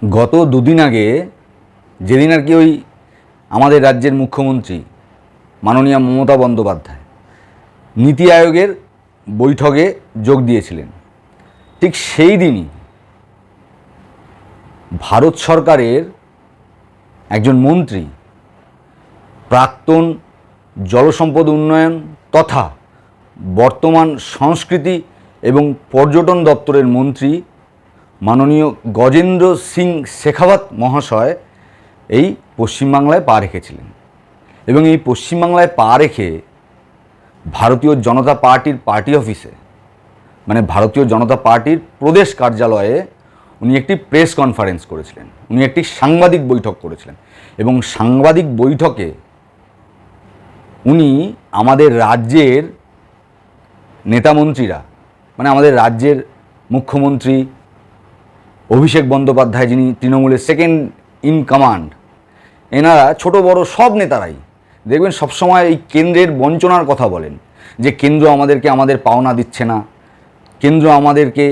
গত দুদিন আগে যেদিন আর কি ওই আমাদের রাজ্যের মুখ্যমন্ত্রী মাননীয় মমতা বন্দ্যোপাধ্যায় নীতি আয়োগের বৈঠকে যোগ দিয়েছিলেন, ঠিক সেই দিনই ভারত সরকারের একজন মন্ত্রী, প্রাক্তন জলসম্পদ উন্নয়ন তথা বর্তমান সংস্কৃতি এবং পর্যটন দপ্তরের মন্ত্রী মাননীয় গজেন্দ্র সিং শেখাওয়াত মহাশয় এই পশ্চিমবাংলায় পা রেখেছিলেন এবং এই পশ্চিমবাংলায় পা রেখে ভারতীয় জনতা পার্টির পার্টি অফিসে, মানে ভারতীয় জনতা পার্টির প্রদেশ কার্যালয়ে উনি একটি প্রেস কনফারেন্স করেছিলেন, উনি একটি সাংবাদিক বৈঠক করেছিলেন এবং সাংবাদিক বৈঠকে উনি আমাদের রাজ্যের নেতামন্ত্রীরা, মানে আমাদের রাজ্যের মুখ্যমন্ত্রী অভিষেক বন্দ্যোপাধ্যায়, যিনি তৃণমূলের সেকেন্ড ইন কমান্ড, এনারা ছোট বড় সব নেতারাই দেখবেন সবসময় এই কেন্দ্রের বঞ্চনার কথা বলেন, যে কেন্দ্র আমাদেরকে আমাদের পাওনা দিচ্ছে না, কেন্দ্র আমাদেরকে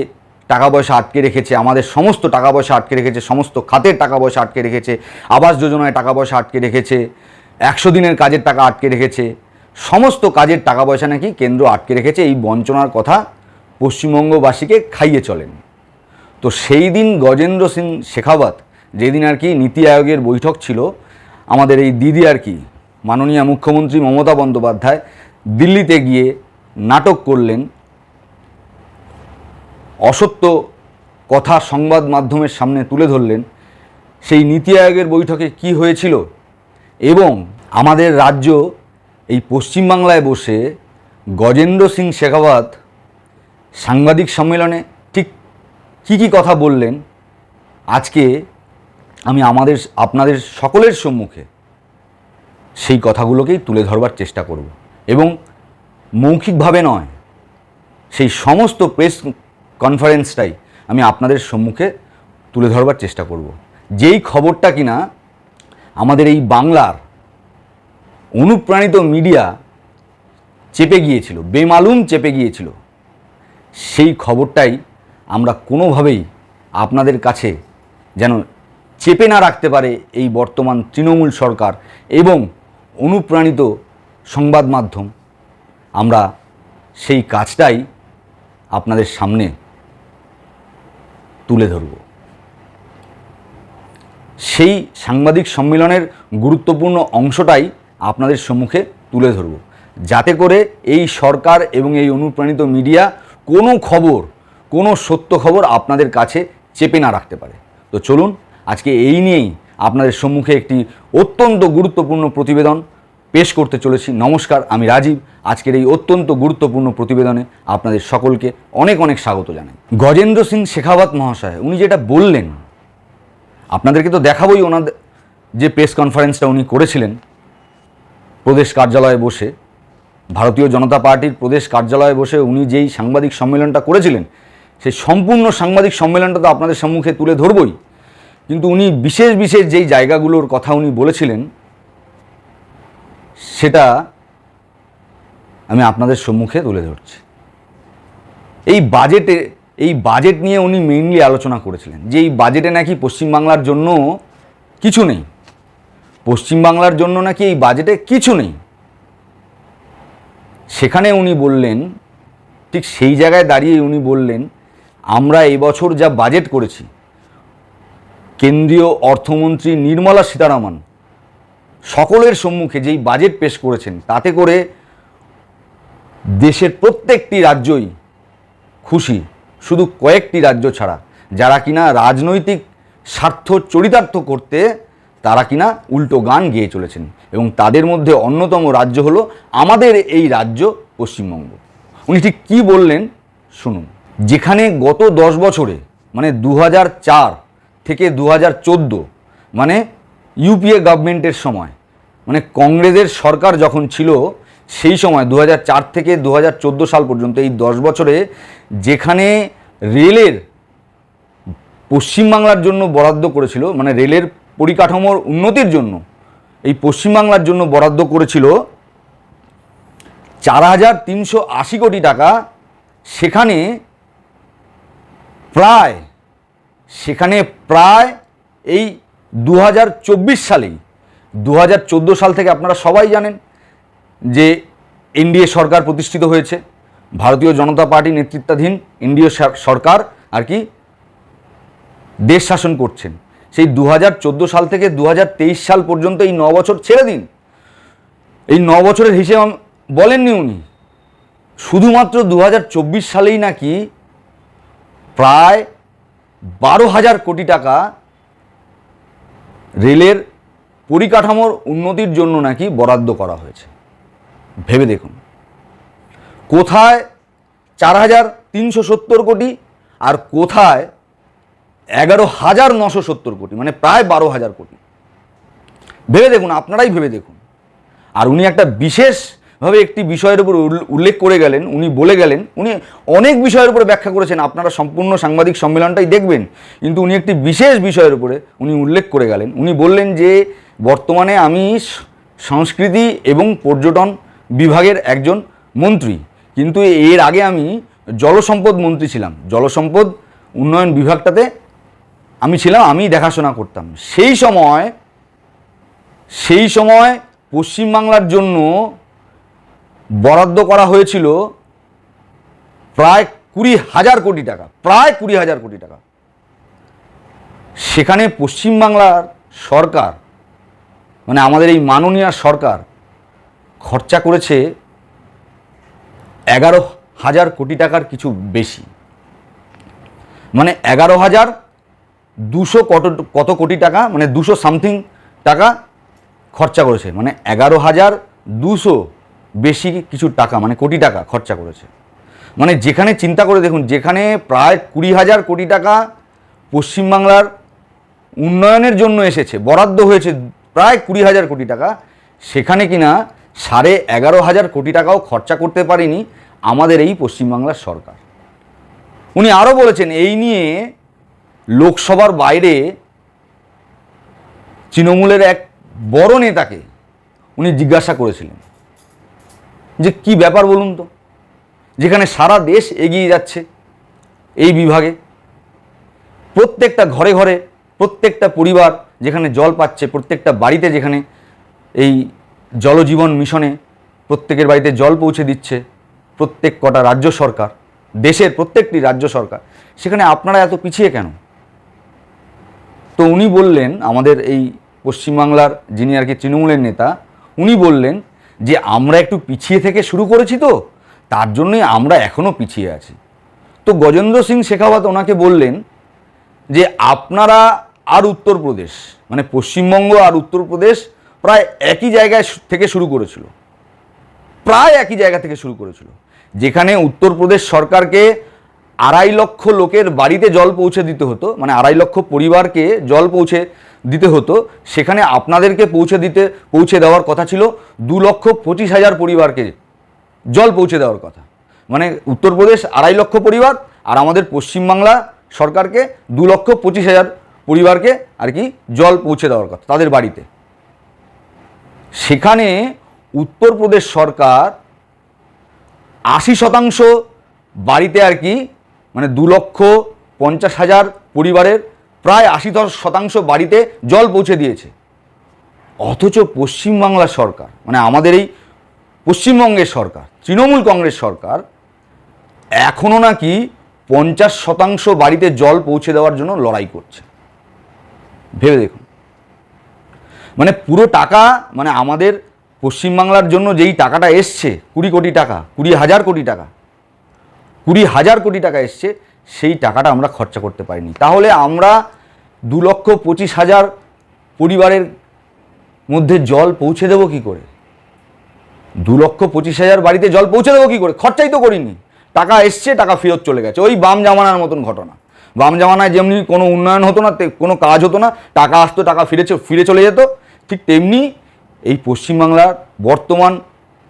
টাকা পয়সা আটকে রেখেছে, আমাদের সমস্ত টাকা পয়সা আটকে রেখেছে, সমস্ত খাতের টাকা পয়সা আটকে রেখেছে, আবাস যোজনায় টাকা পয়সা আটকে রেখেছে, 100 দিনের কাজের টাকা আটকে রেখেছে, সমস্ত কাজের টাকা পয়সা নাকি কেন্দ্র আটকে রেখেছে। এই বঞ্চনার কথা পশ্চিমবঙ্গবাসীকে খাইয়ে চলেন। তো সেই দিন গজেন্দ্র সিং শেখাওয়াত, যেদিন আর কি নীতি আয়োগের বৈঠক ছিল, আমাদের এই দিদি আর কি মাননীয় মুখ্যমন্ত্রী মমতা বন্দ্যোপাধ্যায় দিল্লিতে গিয়ে নাটক করলেন, অসত্য কথা সংবাদ মাধ্যমের সামনে তুলে ধরলেন। সেই নীতি আয়োগের বৈঠকে কি হয়েছিল এবং আমাদের রাজ্য এই পশ্চিমবাংলায় বসে গজেন্দ্র সিং শেখাওয়াত সাংবাদিক সম্মেলনে ঠিক কী কথা বললেন, আজকে আমি আপনাদের সকলের সম্মুখে সেই কথাগুলোকেই তুলে ধরবার চেষ্টা করব এবং মৌখিকভাবে নয়, সেই সমস্ত প্রেস কনফারেন্সটাই আমি আপনাদের সম্মুখে তুলে ধরবার চেষ্টা করব। যেই খবরটা কিনা আমাদের এই বাংলার অনুপ্রাণিত মিডিয়া চেপে গিয়েছিল, বেমালুম চেপে গিয়েছিল, সেই খবরটাই আমরা কোনোভাবেই আপনাদের কাছে যেন চেপে না রাখতে পারে এই বর্তমান তৃণমূল সরকার এবং অনুপ্রাণিত সংবাদ মাধ্যম, আমরা সেই কাজটাই আপনাদের সামনে তুলে ধরব। সেই সাংবাদিক সম্মেলনের গুরুত্বপূর্ণ অংশটাই আপনাদের সম্মুখে তুলে ধরব, যাতে করে এই সরকার এবং এই অনুপ্রাণিত মিডিয়া কোনো খবর, কোনো সত্য খবর আপনাদের কাছে চেপে না রাখতে পারে। তো চলুন, আজকে এই নিয়েই আপনাদের সম্মুখে একটি অত্যন্ত গুরুত্বপূর্ণ প্রতিবেদন পেশ করতে চলেছি। নমস্কার, আমি রাজীব। আজকের এই অত্যন্ত গুরুত্বপূর্ণ প্রতিবেদনে আপনাদের সকলকে অনেক অনেক স্বাগত জানাই। গজেন্দ্র সিং শেখাওয়াত মহাশয় উনি যেটা বললেন, আপনাদেরকে তো দেখাবই, ওনাদের যে প্রেস কনফারেন্সটা উনি করেছিলেন প্রদেশ কার্যালয়ে বসে, ভারতীয় জনতা পার্টির প্রদেশ কার্যালয়ে বসে উনি যেই সাংবাদিক সম্মেলনটা করেছিলেন, সেই সম্পূর্ণ সাংবাদিক সম্মেলনটা তো আপনাদের সম্মুখে তুলে ধরবই, কিন্তু উনি বিশেষ বিশেষ যেই জায়গাগুলোর কথা উনি বলেছিলেন সেটা আমি আপনাদের সম্মুখে তুলে ধরছি। এই বাজেট নিয়ে উনি মেইনলি আলোচনা করেছিলেন যে এই বাজেটে নাকি পশ্চিমবাংলার জন্য কিছু নেই, পশ্চিমবাংলার জন্য নাকি এই বাজেটে কিছু নেই। সেখানে উনি বললেন, ঠিক সেই জায়গায় দাঁড়িয়ে উনি বললেন, আমরা এবছর যা বাজেট করেছি, কেন্দ্রীয় অর্থমন্ত্রী নির্মলা সীতারামন সকলের সম্মুখে যেই বাজেট পেশ করেছেন, তাতে করে দেশের প্রত্যেকটি রাজ্যই খুশি, শুধু কয়েকটি রাজ্য ছাড়া, যারা কিনা রাজনৈতিক স্বার্থ চরিতার্থ করতে তারা কিনা উল্টো গান গেয়ে চলেছেন, এবং তাদের মধ্যে অন্যতম রাজ্য হলো আমাদের এই রাজ্য পশ্চিমবঙ্গ। উনি ঠিক কী বললেন শুনুন। যেখানে গত 10 বছরে, মানে 2004 থেকে 2014, মানে ইউপিএ গভর্নমেন্টের সময়, মানে কংগ্রেসের সরকার যখন ছিল সেই সময় 2004 থেকে 2014 সাল পর্যন্ত এই 10 বছরে যেখানে রেলের পশ্চিমবাংলার জন্য বরাদ্দ করেছিল, মানে রেলের পরিকাঠামোর উন্নতির জন্য এই পশ্চিমবাংলার জন্য বরাদ্দ করেছিল 4380 কোটি টাকা, সেখানে প্রায় এই 2024 সালেই 2014 সাল থেকে আপনারা সবাই জানেন যে এনডিএ সরকার প্রতিষ্ঠিত হয়েছে, ভারতীয় জনতা পার্টি নেতৃত্বাধীন এনডিএ সরকার আর কি দেশ শাসন করছেন। সেই 2014 সাল থেকে 2023 সাল পর্যন্ত এই 9 বছর ছেড়ে দিন, এই 9 বছরের হিসেব বলেননি উনি। শুধুমাত্র 2024 সালেই নাকি প্রায় 12,000 কোটি টাকা রেলের পরিকাঠামোর উন্নতির জন্য নাকি বরাদ্দ করা হয়েছে। ভেবে দেখুন, কোথায় 4,370 কোটি আর কোথায় 11,970 কোটি, মানে প্রায় 12,000 কোটি। ভেবে দেখুন, আপনারাই ভেবে দেখুন। আর উনি একটা বিশেষভাবে একটি বিষয়ের উপর উল্লেখ করে গেলেন, উনি বলে গেলেন, উনি অনেক বিষয়ের উপরে ব্যাখ্যা করেছেন, আপনারা সম্পূর্ণ সাংবাদিক সম্মেলনটাই দেখবেন, কিন্তু উনি একটি বিশেষ বিষয়ের উপরে উনি উল্লেখ করে গেলেন। উনি বললেন যে বর্তমানে আমি সংস্কৃতি এবং পর্যটন বিভাগের একজন মন্ত্রী, কিন্তু এর আগে আমি জলসম্পদ মন্ত্রী ছিলাম, জলসম্পদ উন্নয়ন বিভাগটাতে আমি ছিলাম, আমি দেখাশোনা করতাম। সেই সময় পশ্চিমবাংলার জন্য বরাদ্দ করা হয়েছিল প্রায় 20,000 কোটি টাকা, প্রায় 20,000 কোটি টাকা। সেখানে পশ্চিমবাংলার সরকার, মানে আমাদের এই মাননীয় সরকার খরচা করেছে 11,000 কোটি টাকার কিছু বেশি, মানে 11,200 কত কোটি টাকা, মানে 200 সামথিং টাকা খরচা করেছে, মানে 11,200 বেশি কিছু টাকা, মানে কোটি টাকা খরচা করেছে। মানে যেখানে চিন্তা করে দেখুন, যেখানে প্রায় 20,000 কোটি টাকা পশ্চিমবাংলার উন্নয়নের জন্য এসেছে, বরাদ্দ হয়েছে প্রায় 20,000 কোটি টাকা, সেখানে কিনা 11,500 কোটি টাকাও খরচা করতে পারেনি আমাদের এই পশ্চিমবাংলার সরকার। উনি আরও বলেছেন, এই নিয়ে লোকসভার বাইরে তৃণমূলের এক বড় নেতাকে উনি জিজ্ঞাসা করেছিলেন যে কি ব্যাপার বলুন তো, যেখানে সারা দেশ এগিয়ে যাচ্ছে এই বিভাগে, প্রত্যেকটা ঘরে ঘরে প্রত্যেকটা পরিবার যেখানে জল পাচ্ছে, প্রত্যেকটা বাড়িতে যেখানে এই জলজীবন মিশনে প্রত্যেকের বাড়িতে জল পৌঁছে দিচ্ছে প্রত্যেক কটা রাজ্য সরকার, দেশের প্রত্যেকটি রাজ্য সরকার, সেখানে আপনারা এত পিছিয়ে কেন? তো উনি বললেন, আমাদের এই পশ্চিমবাংলার যিনি আর কি তৃণমূলের নেতা, উনি বললেন যে আমরা একটু পিছিয়ে থেকে শুরু করেছি, তো তার জন্যই আমরা এখনও পিছিয়ে আছি। তো গজেন্দ্র সিং শেখাওয়াত ওনাকে বললেন যে আপনারা আর উত্তরপ্রদেশ, মানে পশ্চিমবঙ্গ আর উত্তরপ্রদেশ প্রায় একই জায়গায় থেকে শুরু করেছিল, প্রায় একই জায়গা থেকে শুরু করেছিল। যেখানে উত্তরপ্রদেশ সরকারকে 2.5 লক্ষ লোকের বাড়িতে জল পৌঁছে দিতে হতো, মানে 2.5 লক্ষ পরিবারকে জল পৌঁছে দিতে হতো, সেখানে আপনাদেরকে পৌঁছে দেওয়ার কথা ছিল 2,25,000 পরিবারকে জল পৌঁছে দেওয়ার কথা। মানে উত্তরপ্রদেশ 2.5 লক্ষ পরিবার আর আমাদের পশ্চিমবাংলা সরকারকে 2,25,000 পরিবারকে আর কি জল পৌঁছে দেওয়ার কথা তাদের বাড়িতে। সেখানে উত্তরপ্রদেশ সরকার 80% বাড়িতে আর কি, মানে 2,50,000 পরিবারের প্রায় 80% বাড়িতে জল পৌঁছে দিয়েছে। অথচ পশ্চিমবাংলা সরকার, মানে আমাদের এই পশ্চিমবঙ্গের সরকার, তৃণমূল কংগ্রেস সরকার এখনও নাকি 50% বাড়িতে জল পৌঁছে দেওয়ার জন্য লড়াই করছে। ভেবে দেখুন, মানে পুরো টাকা, মানে আমাদের পশ্চিমবাংলার জন্য যেই টাকাটা এসছে 20 কোটি টাকা, 20,000 কোটি টাকা, 20,000 কোটি টাকা এসছে, সেই টাকাটা আমরা খরচা করতে পারিনি। তাহলে আমরা 2,25,000 পরিবারের মধ্যে জল পৌঁছে দেবো কী করে? 2,25,000 বাড়িতে জল পৌঁছে দেবো কী করে? খরচাই তো করিনি, টাকা এসছে, টাকা ফেরত চলে গেছে। ওই বাম জামানার মতন ঘটনা। বাম জামানায় যেমনি কোনো উন্নয়ন হতো না, কোনো কাজ হতো না, টাকা আসতো, টাকা ফিরে চলে যেত, ঠিক তেমনি এই পশ্চিমবাংলার বর্তমান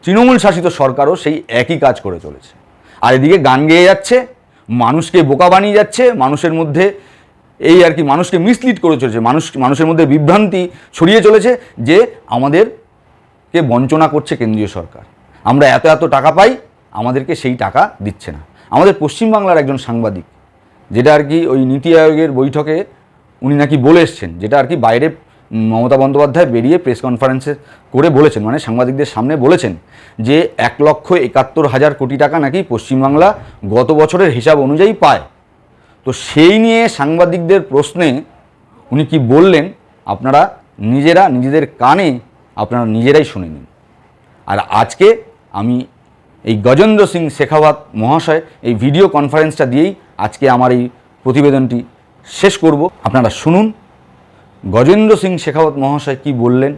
তৃণমূল শাসিত সরকারও সেই একই কাজ করে চলেছে। আর এদিকে গান গেয়ে যাচ্ছে, মানুষকে বোকা বানিয়ে যাচ্ছে, মানুষের মধ্যে এই আর কি মানুষকে মিসলিড করে চলেছে, মানুষের মধ্যে বিভ্রান্তি ছড়িয়ে চলেছে যে আমাদেরকে বঞ্চনা করছে কেন্দ্রীয় সরকার, আমরা এত এত টাকা পাই, আমাদেরকে সেই টাকা দিচ্ছে না। আমাদের পশ্চিমবাংলার একজন সাংবাদিক, যেটা আর কি ওই নীতি আয়োগের বৈঠকে উনি নাকি বলে এসছেন, যেটা আর কি বাইরে মমতা বন্দ্যোপাধ্যায় বেরিয়ে প্রেস কনফারেন্সে করে বলেছেন, মানে সাংবাদিকদের সামনে বলেছেন যে 1,71,000 কোটি টাকা নাকি পশ্চিমবাংলা গত বছরের হিসাব অনুযায়ী পায়। তো সেই নিয়ে সাংবাদিকদের প্রশ্নে উনি কি বললেন আপনারা নিজেদের কানে আপনারা নিজেরাই শুনে নিন। আর আজকে আমি এই গজেন্দ্র সিং শেখাওয়াত মহাশয় এই ভিডিও কনফারেন্সটা দিয়েই আজকে আমার এই প্রতিবেদনটি শেষ করব। আপনারা শুনুন গজেন্দ্র সিং শেখাওয়াত মহাশয় কি বললেন,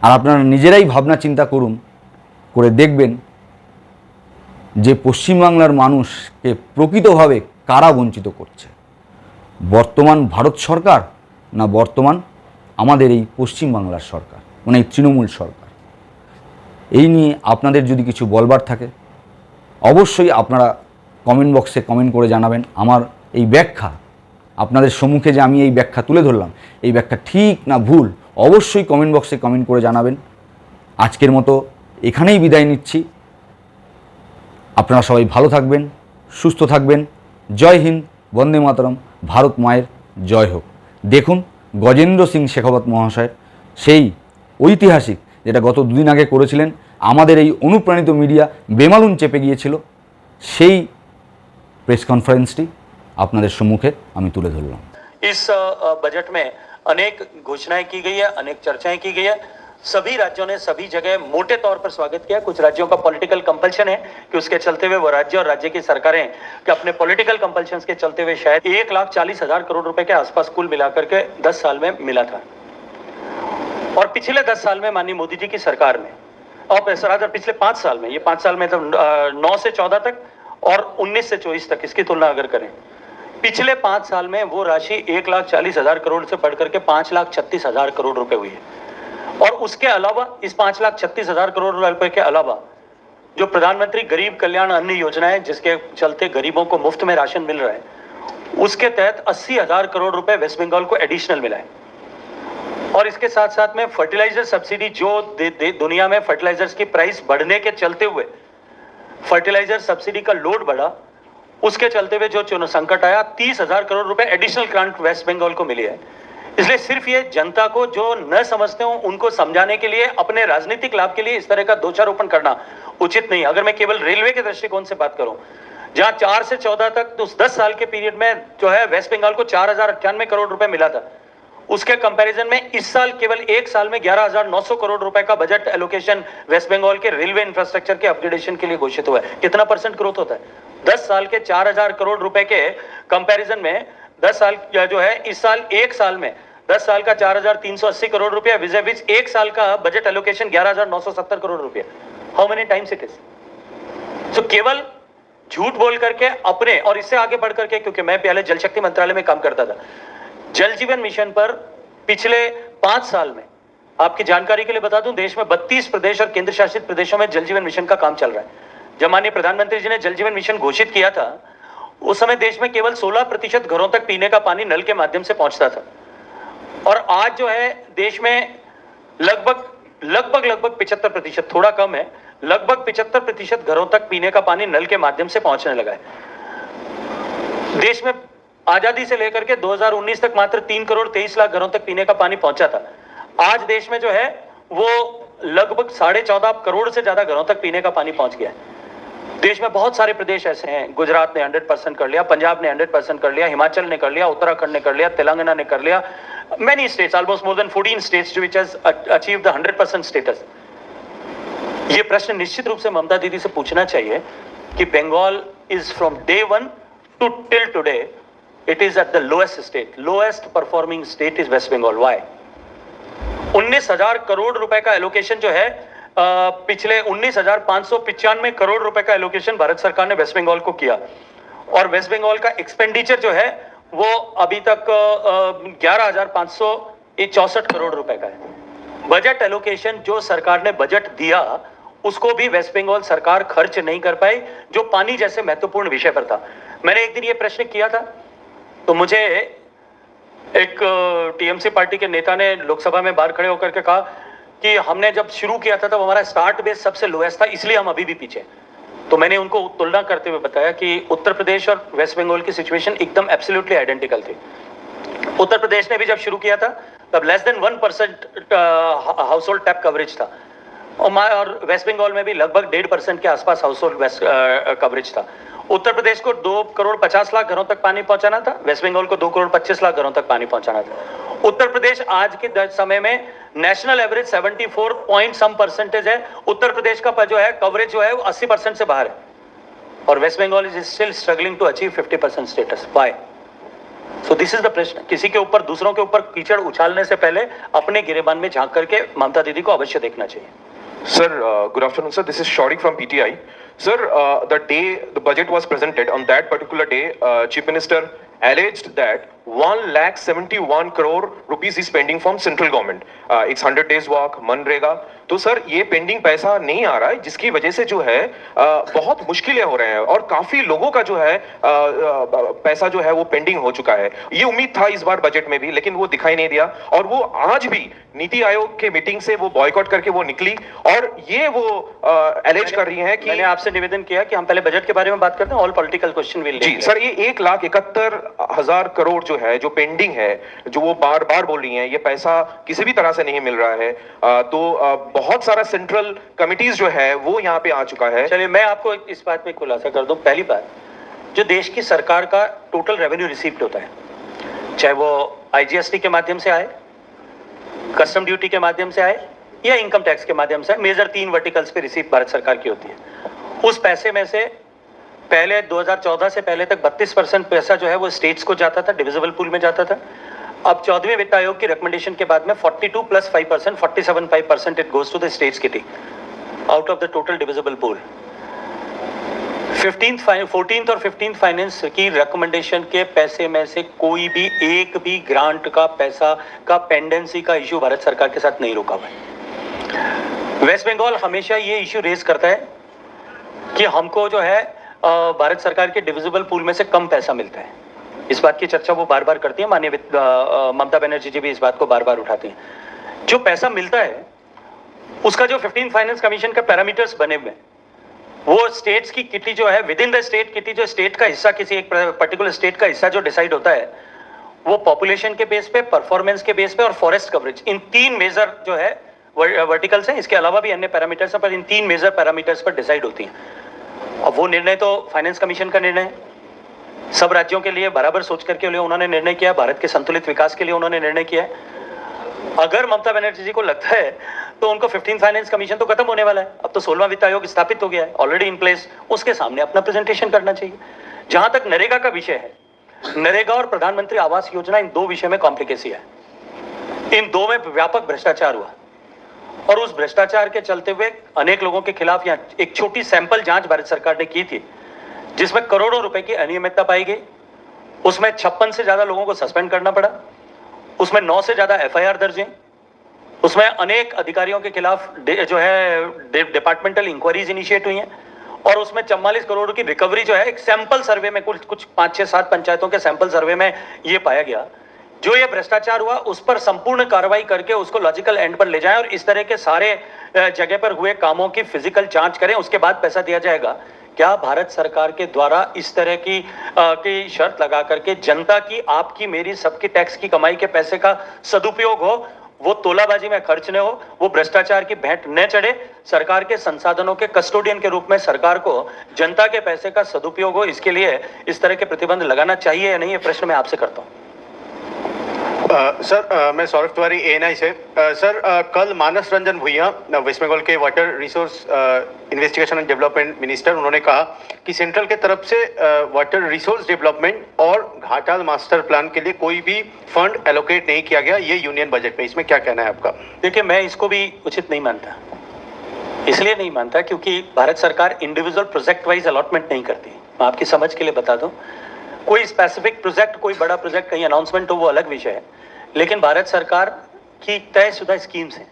আর আপনারা নিজেরাই ভাবনা চিন্তা করুন, করে দেখবেন যে পশ্চিমবাংলার মানুষকে প্রকৃতভাবে কারা বঞ্চিত করছে, বর্তমান ভারত সরকার না বর্তমান আমাদের এই পশ্চিমবাংলার সরকার, মানে এই তৃণমূল সরকার। এই নিয়ে আপনাদের যদি কিছু বলবার থাকে অবশ্যই আপনারা কমেন্ট বক্সে কমেন্ট করে জানাবেন। আমার এই ব্যাখ্যা আপনাদের সম্মুখে যে আমি এই ব্যাখ্যা তুলে ধরলাম, এই ব্যাখ্যা ঠিক না ভুল অবশ্যই কমেন্ট বক্সে কমেন্ট করে জানাবেন। আজকের মতো এখানেই বিদায় নিচ্ছি। আপনারা সবাই ভালো থাকবেন, সুস্থ থাকবেন। জয় হিন্দ, বন্দে মাতরম, ভারত মায়ের জয় হোক। দেখুন গজেন্দ্র সিং শেখাওয়াত মহাশয়ের সেই ঐতিহাসিক, যেটা গত দুদিন আগে করেছিলেন, আমাদের এই অনুপ্রাণিত মিডিয়া বেমালুন চেপে গিয়েছিল, সেই প্রেস কনফারেন্সটি আপনাদের সম্মুখে আমি তুলে ধরলাম। इस बजट में अनेक घोषणाएं की गई है, अनेक चर्चाएं की गई है। सभी राज्यों ने सभी जगह मोटे तौर पर स्वागत किया। कुछ राज्यों का पॉलिटिकल कंपल्शन है कि उसके चलते हुए वो राज्य और राज्य की सरकारें कि अपने पॉलिटिकल कंपल्शन के चलते हुए शायद 1,40,000 करोड़ रुपए के आसपास कुल मिलाकर के 10 साल में मिला था। और पिछले 10 साल में माननीय मोदी जी की सरकार में, और पिछले 5 साल में, ये 5 साल में तो 9 से 14 तक और 19 से 24 तक इसकी तुलना अगर करें, पिछले 5 साल में वो राशि 1,40,000 करोड़ से बढ़कर के 5,36,000 करोड़ रुपए हुई है। और उसके अलावा इस 5,36,000 करोड़ रुपए के अलावा जो प्रधानमंत्री गरीब कल्याण अन्न योजना है, जिसके चलते गरीबों को मुफ्त में राशन मिल रहा है, उसके तहत 80,000 करोड़ रुपए वेस्ट बंगाल को एडिशनल मिला है। और इसके साथ साथ में फर्टिलाइजर सब्सिडी, जो दुनिया में फर्टिलाइजर्स की प्राइस बढ़ने के चलते हुए फर्टिलाइजर सब्सिडी का लोड बढ़ा, उसके चलते हुए जो संकट आया, 30,000 करोड़ रुपए एडिशनल ग्रांट वेस्ट बंगाल को मिली है। इसलिए सिर्फ ये जनता को जो न समझते हो उनको समझाने के लिए, अपने राजनीतिक लाभ के लिए इस तरह का दोषारोपण करना उचित नहीं। अगर मैं केवल रेलवे के दृष्टिकोण से बात करूं, जहां 4 से 14 तक तो उस 10 साल के पीरियड में जो है वेस्ट बंगाल को 4,098 करोड़ रुपए मिला था, उसके कंपैरिजन में इस साल केवल एक साल में 11,900 करोड़ रुपए का बजट एलोकेशन वेस्ट बंगाल के रेलवे इंफ्रास्ट्रक्चर के अपग्रेडेशन के लिए घोषित हुआ है। कितना % ग्रोथ होता है? 10 साल के 4,000 करोड़ रुपए के कंपैरिजन में 10 साल जो है, इस साल एक साल में 10 साल का 4,380 करोड़ रुपया विज़ एक साल का बजट एलोकेशन 11,970 करोड़ रुपया। How many times it is? So केवल झूठ बोल करके अपने, और इससे आगे बढ़ करके, क्योंकि मैं पहले जल शक्ति मंत्रालय में काम करता था, जल जीवन मिशन पर पिछले 5 साल में, आपकी जानकारी के लिए बता दूं, देश में 32 प्रदेश और केंद्र शासित प्रदेशों में जल जीवन मिशन का काम चल रहा है। जब माननीय प्रधानमंत्री जी ने जल जीवन मिशन घोषित किया था, उस समय देश में केवल 16% घरों तक पीने का पानी नल के माध्यम से पहुंचता था। और आज जो है देश में लगभग 75%, थोड़ा कम है, लगभग 75% घरों तक पीने का पानी नल के माध्यम से पहुंचने लगा है। देश में आजादी से लेकर के 2019 तक मात्र 3,23,00,000 घरों तक पीने का पानी पहुंचा था। आज देश में जो है वो लगभग 14.5 करोड़ से ज्यादा घरों तक पीने का पानी पहुंच गया है। देश में बहुत सारे प्रदेश ऐसे हैं, गुजरात ने 100% कर लिया, पंजाब ने 100% कर लिया, हिमाचल ने कर लिया, उत्तराखंड ने कर लिया, तेलंगाना ने कर लिया, many states, almost more than 14 states which has achieved the 100% status. ये प्रश्न निश्चित रूप से ममता दीदी से पूछना चाहिए कि Bengal is from day 1 to till today, it is at the lowest state, lowest performing state is West Bengal. Why? 19,000 crore रुपए का एलोकेशन जो है, पिछले 19,595 करोड़ रुपए का एलोकेशन भारत सरकार ने वेस्ट बंगाल को किया, और वेस्ट बंगाल का एक्सपेंडिचर जो है वो अभी तक 11,564 करोड़ रुपए का है। बजट एलोकेशन जो सरकार ने बजट दिया उसको भी वेस्ट बंगाल सरकार खर्च नहीं कर पाई, जो पानी जैसे महत्वपूर्ण विषय पर था। मैंने एक दिन ये प्रश्न किया था, तो मुझे एक टीएमसी पार्टी के नेता ने लोकसभा में बाहर खड़े होकर के कहा कि हमने जब शुरू किया था तब हमारा स्टार्ट बेस सबसे लोएस्ट था, इसलिए हम अभी भी पीछे। तो मैंने उनको तुलना करते हुए बताया कि उत्तर प्रदेश और वेस्ट बंगाल की सिचुएशन एकदम एब्सोल्युटली आइडेंटिकल थी। उत्तर प्रदेश ने भी जब शुरू किया था तब less than 1% house hold tap coverage था, और वेस्ट बंगाल में भी लगभग 1.5% के आसपास हाउस होल्ड कवरेज था। उत्तर प्रदेश को 2,50,00,000 घरों तक पानी पहुंचाना था, वेस्ट बंगाल को 2,25,00,000 घरों तक पानी पहुंचाना था। उत्तर प्रदेश आज के समय में national average 74 point some percentage है, उत्तर प्रदेश का जो है कवरेज जो है वो 80% से बाहर है, और West Bengal is still struggling to achieve 50% status. Why? So this is the प्रश्न। किसी के ऊपर, दूसरों के ऊपर कीचड़ उछालने से पहले अपने गिरेबान में झांक करके ममता दीदी को अवश्य देखना चाहिए। Sir, good afternoon, sir. This is Shaurik from PTI. Sir, the day the budget was presented, on that particular day, Chief Minister alleged that 1,71 crore rupees is pending from central government. It's 100 days work, MNREGA. तो sir ये pending पैसा नहीं आ रहा है, जिसकी वजह से जो है बहुत मुश्किलें हो रहे हैं, और काफी लोगों का जो है पैसा जो है वो पेंडिंग हो चुका है। ये उम्मीद था इस बार बजट में भी, लेकिन वो दिखाई नहीं दिया, और वो आज भी नीति आयोग के मीटिंग से वो बॉयकॉट करके वो निकली, और ये वो एलेज कर रही है कि मैंने आपसे निवेदन किया कि हम पहले बजट के बारे में बात करते हैं, ऑल पॉलिटिकल क्वेश्चन विल। जी सर, ये 1,71,000 करोड़ जो है, जो पेंडिंग है, जो वो बार बार बोल रही हैं, ये पैसा किसी भी तरह से नहीं मिल रहा है। तो बहुत सारा सेंट्रल कमिटीज जो है वो यहाँ पे आ चुका है। चलिए मैं आपको इस बात में खुलासा कर दूं। पहली बात, जो देश की सरकार का टोटल रेवेन्यू रिसीव्ड होता है, चाहे वो आईजीएसटी के माध्यम से आए, कस्टम ड्यूटी के माध्यम से आए, या इनकम टैक्स के माध्यम से, मेजर 3 वर्टिकल्स पे रिसीव भारत सरकार की होती है। उस पैसे में से पहले 2014 से पहले तक 32% पैसा जो है वो स्टेट्स को जाता था, डिविजिबल पूल में जाता था। अब 14वें वित्त आयोग की रिकमेंडेशन के बाद में 42 + 5%, 47.5% it goes to the states kitty out of the total divisible pool. 14th और 15th फाइनेंस की रिकमेंडेशन के पैसे में से कोई भी एक भी ग्रांट का पैसा का पेंडेंसी का इश्यू भारत सरकार के साथ नहीं रुका हुआ है। वेस्ट बंगाल हमेशा ये इश्यू रेज करता है कि हमको जो है भारत सरकार के डिविजिबल पूल में से कम पैसा मिलता है। इस बात की चर्चा वो बार बार करती है, माननीय ममता बनर्जी जी भी इस बात को बार बार उठाती हैं। जो पैसा मिलता है उसका जो 15th फाइनेंस कमीशन का पैरामीटर्स बने हुए, वो स्टेट्स की किटी जो है, with in the state kitty, जो स्टेट का हिस्सा, किसी एक पर्टिकुलर स्टेट का हिस्सा जो डिसाइड होता है, वो पॉपुलेशन के बेस पे, परफॉर्मेंस के बेस पे और फॉरेस्ट कवरेज, इन 3 मेजर जो है वर्टिकल्स हैं। इसके अलावा भी अन्य पैरामीटर्स हैं, पर इन 3 मेजर पैरामीटर्स पर डिसाइड होती हैं। अब वो निर्णय तो फाइनेंस कमीशन का निर्णय है, सब राज्यों के लिए बराबर सोच करके उन्होंने निर्णय किया, भारत के संतुलित विकास के लिए उन्होंने निर्णय किया है। अगर ममता बनर्जी जी को लगता है तो उनको 15th फाइनेंस कमीशन तो खत्म होने वाला है, अब तो 16वां वित्त आयोग स्थापित हो गया है, ऑलरेडी इन प्लेस, उसके सामने अपना प्रेजेंटेशन करना चाहिए। जहां तक नरेगा का विषय है, नरेगा और प्रधानमंत्री आवास योजना, इन 2 विषय में कॉम्प्लिकेसी है। इन 2 में व्यापक भ्रष्टाचार हुआ, और उस भ्रष्टाचार के चलते हुए अनेक लोगों के खिलाफ यहाँ एक छोटी सैंपल जांच भारत सरकार ने की थी, जिसमें करोड़ों रुपए की अनियमितता पाई गई। उसमें 56 से ज्यादा लोगों को सस्पेंड करना पड़ा, उसमें 9 से ज्यादा एफआईआर दर्ज हैं, उसमें अनेक अधिकारियों के खिलाफ जो है डिपार्टमेंटल इंक्वायरीज इनिशिएट हुई हैं, और उसमें 44 करोड़ की रिकवरी जो है एक सैंपल सर्वे में, कुछ 5, 6, 7 पंचायतों के सैंपल सर्वे में ये पाया गया। जो ये भ्रष्टाचार हुआ उस पर संपूर्ण कार्रवाई करके उसको लॉजिकल एंड पर ले जाएं, और इस तरह के सारे जगह पर हुए कामों की फिजिकल जांच करें, उसके बाद पैसा दिया जाएगा। क्या भारत सरकार के द्वारा इस तरह की शर्त लगा करके जनता की, आपकी, मेरी, सबकी टैक्स की कमाई के पैसे का सदुपयोग हो, वो तोलाबाजी में खर्च न हो, वो भ्रष्टाचार की भेंट न चढ़े, सरकार के संसाधनों के कस्टोडियन के रूप में सरकार को जनता के पैसे का सदुपयोग हो, इसके लिए इस तरह के प्रतिबंध लगाना चाहिए या नहीं, ये प्रश्न मैं आपसे करता हूं। सर मैं सौरभ तिवारी ANI से। सर कल मानस रंजन भुइया, वेस्ट बंगाल के water resource investigation and development minister, उन्होंने कहा कि सेंट्रल के तरफ से वाटर रिसोर्स डेवलपमेंट और घाटाल मास्टर प्लान के लिए कोई भी फंड एलोकेट नहीं किया गया ये यूनियन बजट में, इसमें क्या कहना है आपका? देखिए, मैं इसको भी उचित नहीं मानता। इसलिए नहीं मानता क्योंकि भारत सरकार इंडिविजुअल प्रोजेक्ट वाइज अलॉटमेंट नहीं करती। मैं आपकी समझ के लिए बता दूं, कोई स्पेसिफिक प्रोजेक्ट, कोई बड़ा प्रोजेक्ट, कहीं अनाउंसमेंट हो, वो अलग विषय है, लेकिन भारत सरकार की तयशुदा स्कीम्स हैं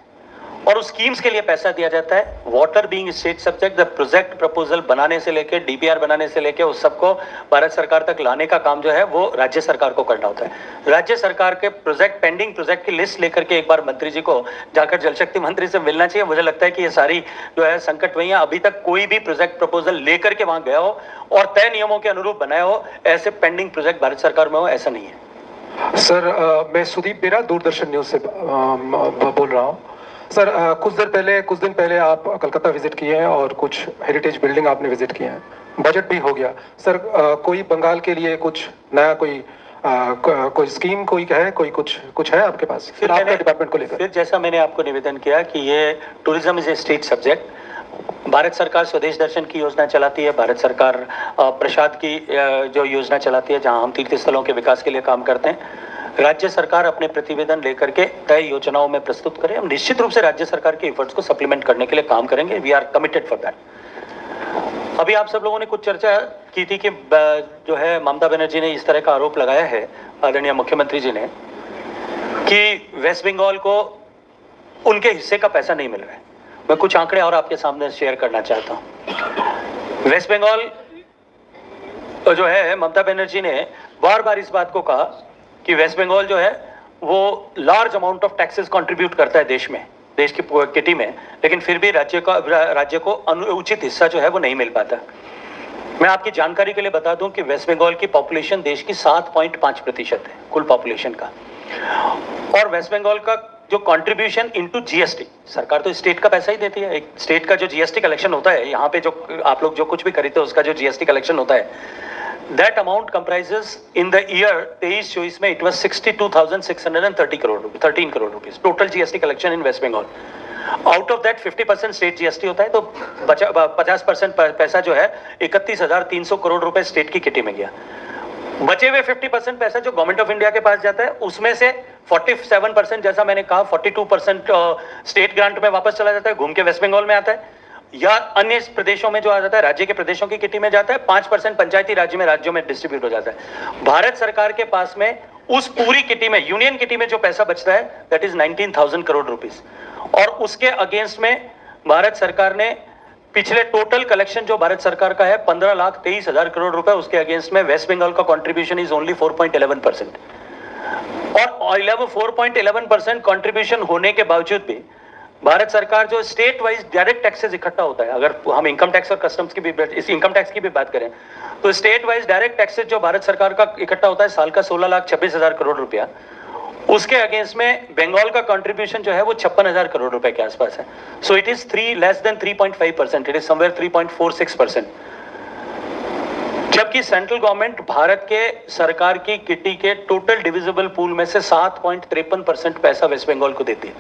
और उस स्कीम्स के लिए पैसा दिया जाता है। Water being state subject, the project proposal बनाने से लेके डीपीआर बनाने से लेके उस सबको भारत सरकार तक लाने का काम जो है वो राज्य सरकार को करना होता है। राज्य सरकार के प्रोजेक्ट, पेंडिंग प्रोजेक्ट की लिस्ट लेकर के एक बार मंत्री जी को जाकर जल शक्ति मंत्री से मिलना चाहिए। मुझे लगता है कि ये सारी जो है संकट वही है, अभी तक कोई भी प्रोजेक्ट प्रपोजल लेकर के वहां गया हो और तय नियमों के अनुरूप बनाया हो, ऐसे पेंडिंग प्रोजेक्ट भारत सरकार में हो, ऐसा नहीं है। सर मैं सुदीप बेरा दूरदर्शन न्यूज से बोल रहा हूँ। सर कुछ दिन पहले आप कलकत्ता विजिट किए हैं और कुछ हेरिटेज बिल्डिंग आपने विजिट किए हैं, बजट भी हो गया। सर कोई बंगाल के लिए कुछ नया कोई स्कीम कोई है, कुछ है आपके पास फिर आपके डिपार्टमेंट को लेकर? फिर जैसा मैंने आपको निवेदन किया कि ये tourism is a state subject. Bharat सरकार स्वदेश दर्शन की योजना चलाती है, भारत सरकार प्रसाद की जो योजना चलाती है जहां हम तीर्थ स्थलों के विकास के लिए काम करते हैं। राज्य सरकार अपने प्रतिवेदन लेकर के तय योजनाओं में प्रस्तुत करे। हम निश्चित रूप से राज्य सरकार के एफर्ट्स को सप्लीमेंट करने के लिए काम करेंगे। We are committed for that. अभी आप सब लोगों ने कुछ चर्चा की थी कि जो है ममता बनर्जी ने इस तरह का आरोप लगाया है आदरणीय मुख्यमंत्री जी ने कि वेस्ट बंगाल को उनके हिस्से का पैसा नहीं मिल रहा है। मैं कुछ आंकड़े और आपके सामने शेयर करना चाहता हूं। वेस्ट बंगाल जो है ममता बनर्जी ने बार बार इस बात को कहा कि वेस्ट बंगाल जो है वो large amount of taxes contribute करता है देश की किटी में, लेकिन फिर भी राज्य को उचित हिस्सा जो है वो नहीं मिल पाता। मैं आपकी जानकारी के लिए बता दूं कि वेस्ट बंगाल की पॉपुलेशन देश की 7.5% है कुल पॉपुलेशन का, और वेस्ट बंगाल का जो कंट्रीब्यूशन इनटू जीएसटी, सरकार तो स्टेट का पैसा ही देती है। एक स्टेट का जो जीएसटी कलेक्शन होता है, यहाँ पे जो आप लोग जो कुछ भी खरीदते हो उसका जो जीएसटी कलेक्शन होता है, that amount comprises in the year 23-24 में it was 62,630 crore rupees, 13 crore rupees total GST collection in West Bengal. Out of that 50% state GST होता है, तो 50% पैसा जो है 31,300 करोड़ रुपए स्टेट की किटी में गया। बचे हुए 50% पैसा जो गवर्नमेंट ऑफ इंडिया के पास जाता है उसमें से 47% जैसा मैंने कहा 42% स्टेट ग्रांट में वापस चला जाता है, घूम के वेस्ट बंगाल में आता है, या अन्य प्रदेशों में जो आ जाता है राज्य के प्रदेशों की किटी में जाता है। 5% पंचायती राज्यों में डिस्ट्रीब्यूट हो जाता है। भारत सरकार के पास में उस पूरी किटी में, यूनियन किटी में जो पैसा बचता है दैट इज 19,000 करोड़ रुपीस, और उसके अगेंस्ट में भारत सरकार ने पिछले टोटल कलेक्शन जो भारत सरकार का है 15,23,000 करोड़ रुपए, उसके अगेंस्ट में वेस्ट बंगाल का कंट्रीब्यूशन इज ओनली 4.11%। और 4.11% कंट्रीब्यूशन होने के बावजूद भी भारत सरकार जो स्टेट वाइज डायरेक्ट टैक्सेस इकट्ठा होता है, अगर हम इनकम टैक्स और कस्टम्स की भी इस इनकम टैक्स की भी बात करें तो स्टेट वाइज डायरेक्ट टैक्सेस जो भारत सरकार का इकट्ठा होता है साल का 16,26,000 करोड़ रुपया, उसके अगेंस्ट में बंगाल का कंट्रीब्यूशन जो है वो 56,000 करोड़ रुपए के आसपास है। So it is 3.5%, it is somewhere 3.46%। जबकि सेंट्रल गवर्नमेंट भारत के सरकार की किटी के टोटल डिविजिबल पूल में से 7.53% पैसा वेस्ट बंगाल को देती है।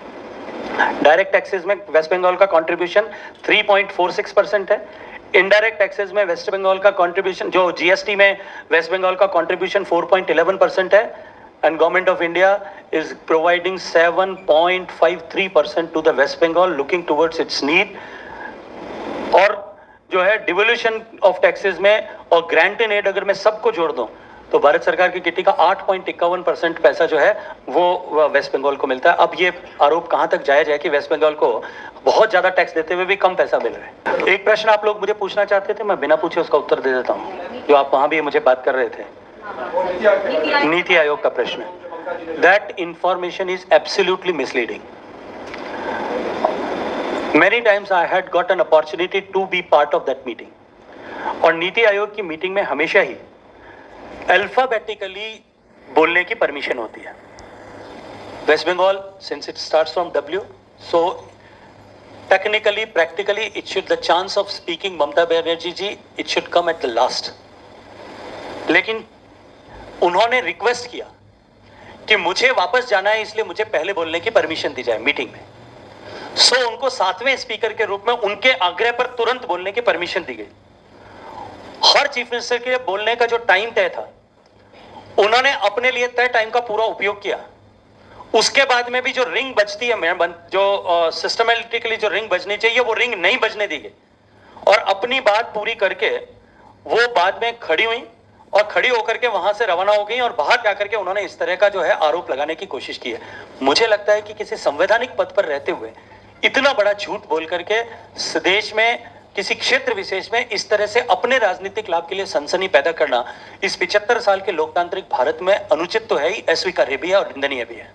डायरेक्ट टैक्सेस में वेस्ट बंगाल का कंट्रीब्यूशन 3.46% है। इनडायरेक्ट टैक्सेस में वेस्ट बंगाल का कंट्रीब्यूशन, जो जीएसटी में वेस्ट बंगाल का कंट्रीब्यूशन 4.11% है, and government of India is providing 7.53% to the West Bengal looking towards its need. और जो है डिवोल्यूशन ऑफ टैक्सेस में और ग्रांट इन एड अगर मैं सबको जोड़ दूं तो भारत सरकार की किटी का 8.51% पैसा जो है वो वेस्ट बंगाल को मिलता है। अब ये आरोप कहां तक जाया जाए कि वेस्ट बंगाल को बहुत ज्यादा टैक्स देते हुए भी कम पैसा मिल रहा है। एक प्रश्न आप लोग मुझे पूछना चाहते थे, मैं बिना पूछे उसका उत्तर दे देता हूं, जो आप वहां भी मुझे बात कर रहे थे, नीति आयोग का प्रश्न। That information is absolutely misleading. Many times I had got an opportunity to be part of that meeting. और नीति आयोग की मीटिंग में हमेशा ही अल्फाबेटिकली बोलने की परमिशन होती है। West Bengal, since it starts from W, so technically, practically, it should, the chance of speaking Mamata Banerjee ji, it should come at the last. लेकिन उन्होंने रिक्वेस्ट किया कि मुझे वापस जाना है, इसलिए मुझे पहले बोलने की परमिशन दी जाए मीटिंग में। सो उनको 7वें स्पीकर के रूप में उनके आग्रह पर तुरंत बोलने की परमिशन दी गई। हर चीफ मिनिस्टर के बोलने का जो टाइम तय था, उन्होंने अपने लिए तय टाइम का पूरा उपयोग किया। उसके बाद में भी जो रिंग बजती है, जो सिस्टमेटिकली जो रिंग बजनी चाहिए वो रिंग नहीं बजने दी गई, और अपनी बात पूरी करके वो बाद में खड़ी हुई और खड़ी होकर के वहां से रवाना हो गई, और बाहर जाकर के उन्होंने इस तरह का जो है आरोप लगाने की कोशिश की है। मुझे लगता है कि किसी संवैधानिक पद पर रहते हुए इतना बड़ा झूठ बोल करके देश में किसी क्षेत्र विशेष में इस तरह से अपने राजनीतिक लाभ के लिए सनसनी पैदा करना इस 75 साल के लोकतांत्रिक भारत में अनुचित तो है ही, अस्वीकार्य भी है और निंदनीय भी है।